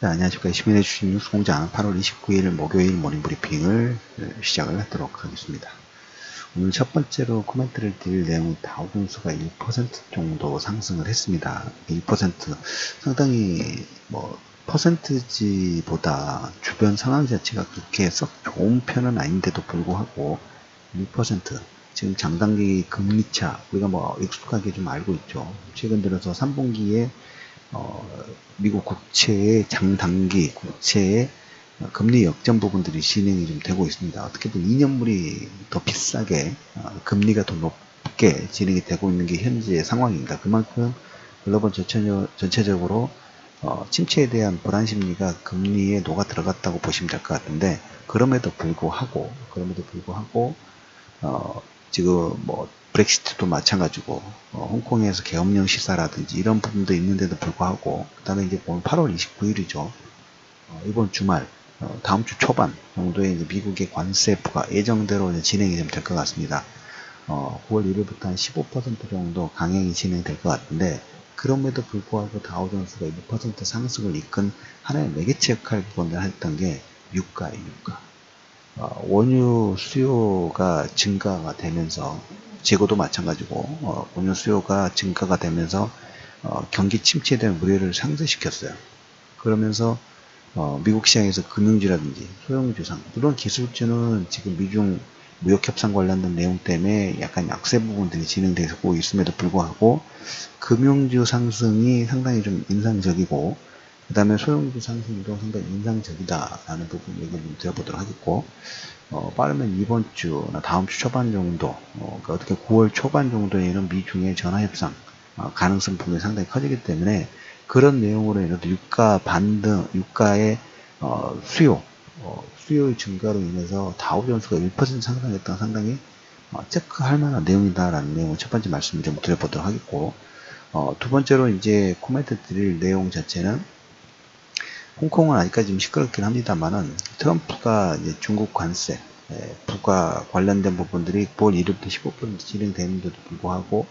네, 안녕하십니까. 시민의 주식 뉴스공장 8월 29일 목요일 모닝브리핑을 시작을 하도록 하겠습니다. 오늘 첫 번째로 코멘트를 드릴 내용은 다우존스가 1% 정도 상승을 했습니다. 1% 상당히 퍼센트지보다 주변 상황 자체가 그렇게 썩 좋은 편은 아닌데도 불구하고 1% 지금 장단기 금리차 우리가 익숙하게 좀 알고 있죠. 최근 들어서 3분기에 미국 국채의 장단기 국채의 금리 역전 부분들이 진행이 좀 되고 있습니다. 어떻게든 2년물이 더 비싸게 금리가 더 높게 진행이 되고 있는 게 현재의 상황입니다. 그만큼 글로벌 전체적으로 침체에 대한 불안 심리가 금리에 녹아 들어갔다고 보시면 될 것 같은데 그럼에도 불구하고 지금 브렉시트도 마찬가지고 홍콩에서 계엄령 시사라든지 이런 부분도 있는데도 불구하고 그 다음에 이제 오늘 8월 29일이죠. 이번 주말 다음 주 초반 정도에 이제 미국의 관세 부과 예정대로 이제 진행이 좀 될 것 같습니다. 9월 1일부터 한 15% 정도 강행이 진행될 것 같은데 그럼에도 불구하고 다우존스가 1% 상승을 이끈 하나의 매개체 역할을 했던 게 유가예요. 유가. 원유 수요가 증가가 되면서 재고도 마찬가지고 원유 수요가 증가가 되면서 경기 침체에 대한 우려를 상쇄시켰어요. 그러면서 미국 시장에서 금융주라든지 소형주상 물론 기술주는 지금 미중 무역협상 관련된 내용 때문에 약간 약세 부분들이 진행되고 있음에도 불구하고 금융주 상승이 상당히 좀 인상적이고 그 다음에 소형주 상승도 상당히 인상적이다라는 부분 얘기를 좀 드려보도록 하겠고 빠르면 이번 주나 다음 주 초반 정도 그러니까 어떻게 9월 초반 정도에는 미중의 전화협상 가능성 부분이 상당히 커지기 때문에 그런 내용으로 인해서 유가 반등, 유가의 수요의 증가로 인해서 다우존스가 1% 상승했던 상당히 체크할 만한 내용이다라는 내용을 첫 번째 말씀을 좀 드려보도록 하겠고 두 번째로 이제 코멘트 드릴 내용 자체는 홍콩은 아직까지 좀 시끄럽긴 합니다만은 트럼프가 이제 중국 관세 부과 관련된 부분들이 9월 1일부터 15% 진행되는데도 불구하고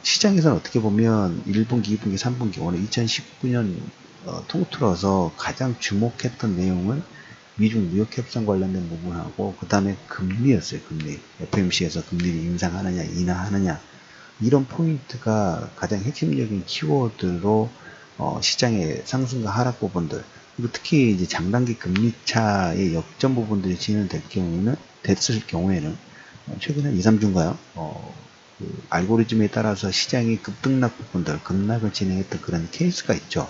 시장에서는 어떻게 보면 1분기, 2분기, 3분기 오늘 2019년 통틀어서 가장 주목했던 내용은 미중 무역협상 관련된 부분하고 그 다음에 금리였어요. 금리. FMC에서 금리를 인상하느냐 인하하느냐 이런 포인트가 가장 핵심적인 키워드로 시장의 상승과 하락 부분들 그리고 특히 이제 장단기 금리차의 역전 부분들이 됐을 경우에는 최근에 2, 3주인가요? 그 알고리즘에 따라서 시장이 급등락 부분들, 급락을 진행했던 그런 케이스가 있죠.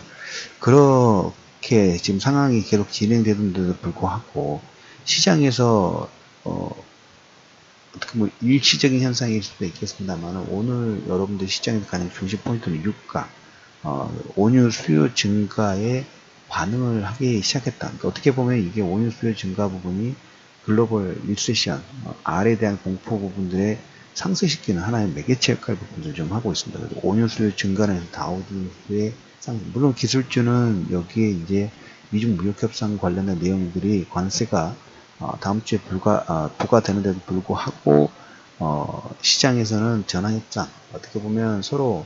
그렇게 지금 상황이 계속 진행되는데도 불구하고 시장에서 어떻게 일시적인 현상일 수도 있겠습니다만 오늘 여러분들 시장에서 가장 중심 포인트는 유가, 원유 수요 증가에 반응을 하기 시작했다. 그러니까 어떻게 보면 이게 원유 수요 증가 부분이 글로벌 리세션, R에 대한 공포 부분들의 상쇄시키는 하나의 매개체 역할 부분을 좀 하고 있습니다. 그래서 원유 수요 증가는 다우존스의 상승. 물론 기술주는 여기에 이제 미중 무역협상 관련된 내용들이 관세가 다음 주에 부과되는데도 불구하고 시장에서는 전환협상 어떻게 보면 서로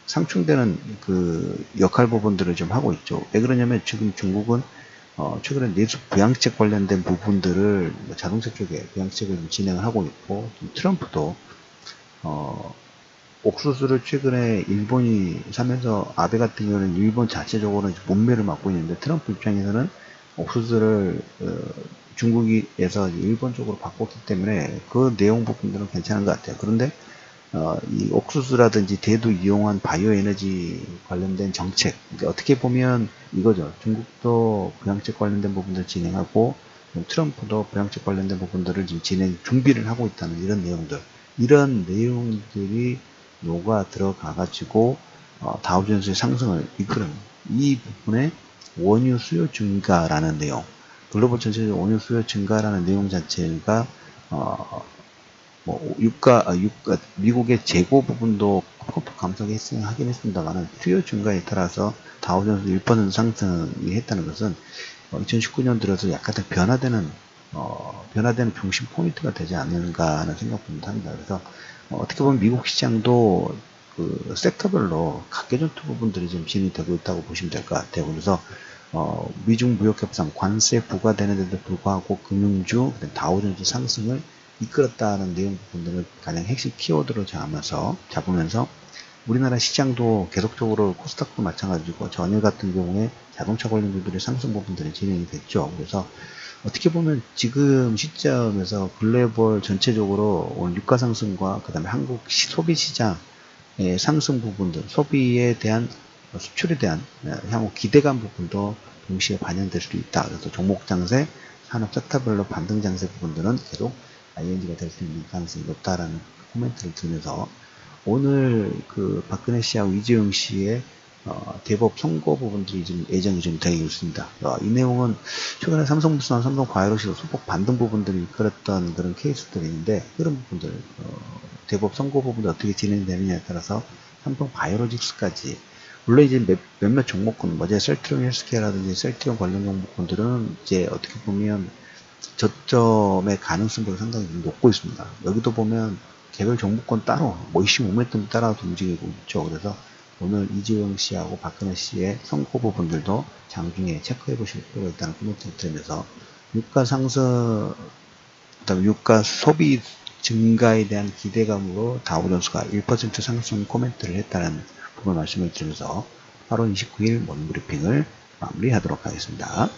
상충되는 그 역할 부분들을 좀 하고 있죠. 왜 그러냐면 지금 중국은 최근에 내수 부양책 관련된 부분들을 자동차 쪽에 부양책을 진행을 하고 있고 트럼프도 옥수수를 최근에 일본이 사면서 아베 같은 경우는 일본 자체적으로 문매를 맡고 있는데 트럼프 입장에서는 옥수수를 중국에서 일본 쪽으로 바꿨기 때문에 그 내용 부분들은 괜찮은 것 같아요. 그런데 이 옥수수라든지 대두 이용한 바이오 에너지 관련된 정책 그러니까 어떻게 보면 이거죠. 중국도 부양책 관련된 부분들 진행하고 트럼프도 부양책 관련된 부분들을 지금 준비를 하고 있다는 이런 내용들이 녹아 들어가 가지고 다우존스의 상승을 이끄는 이 부분에 원유 수요 증가라는 내용 글로벌 전체적으로 원유 수요 증가라는 내용 자체가 미국의 재고 부분도 폭폭 감소하긴 했습니다만 수요 증가에 따라서 다우존스 1% 상승이 했다는 것은 2019년 들어서 약간 더 변화되는 중심 포인트가 되지 않는가 하는 생각부터 합니다. 그래서 어떻게 보면 미국 시장도 그 섹터별로 각계전투 부분들이 좀 진행되고 있다고 보시면 될 것 같아요. 그래서 미중 무역 협상 관세 부과되는데도 불구하고 금융주, 다우존스 상승을 이끌었다는 내용 부분들을 가장 핵심 키워드로 잡으면서 우리나라 시장도 계속적으로 코스닥도 마찬가지고 전일 같은 경우에 자동차 관련주들의 상승 부분들이 진행이 됐죠. 그래서 어떻게 보면 지금 시점에서 글로벌 전체적으로 오늘 유가 상승과 그 다음에 한국 소비 시장의 상승 부분들, 소비에 대한 수출에 대한 향후 기대감 부분도 동시에 반영될 수도 있다. 그래서 종목 장세, 산업 섹터별로 반등 장세 부분들은 계속 ING가 될 수 있는 가능성이 높다라는 코멘트를 드리면서 오늘 그 박근혜 씨하고 이재용 씨의 대법 선고 부분들이 좀 예정이 좀 되어 있습니다. 이 내용은 최근에 삼성물산, 삼성바이오로시로 소폭 반등 부분들이 이끌었던 그런 케이스들이 있는데 그런 부분들 대법 선고 부분들 어떻게 진행되느냐에 따라서 삼성바이오로직스까지 물론 이제 몇몇 종목군, 어제 셀트리온 헬스케어라든지 셀트리온 관련 종목군들은 이제 어떻게 보면 저점의 가능성도 상당히 높고 있습니다. 여기도 보면 개별 종목군 따로 이슈 모멘텀 따라 움직이고 있죠. 그래서 오늘 이재용 씨하고 박근혜 씨의 선고 부분들도 장중에 체크해 보실 필요가 있다는 코멘트를 드리면서 유가 상승, 그다음에 유가 소비 증가에 대한 기대감으로 다우존스가 1% 상승 코멘트를 했다는 부분 말씀을 드리면서 8월 29일 모닝브리핑을 마무리하도록 하겠습니다.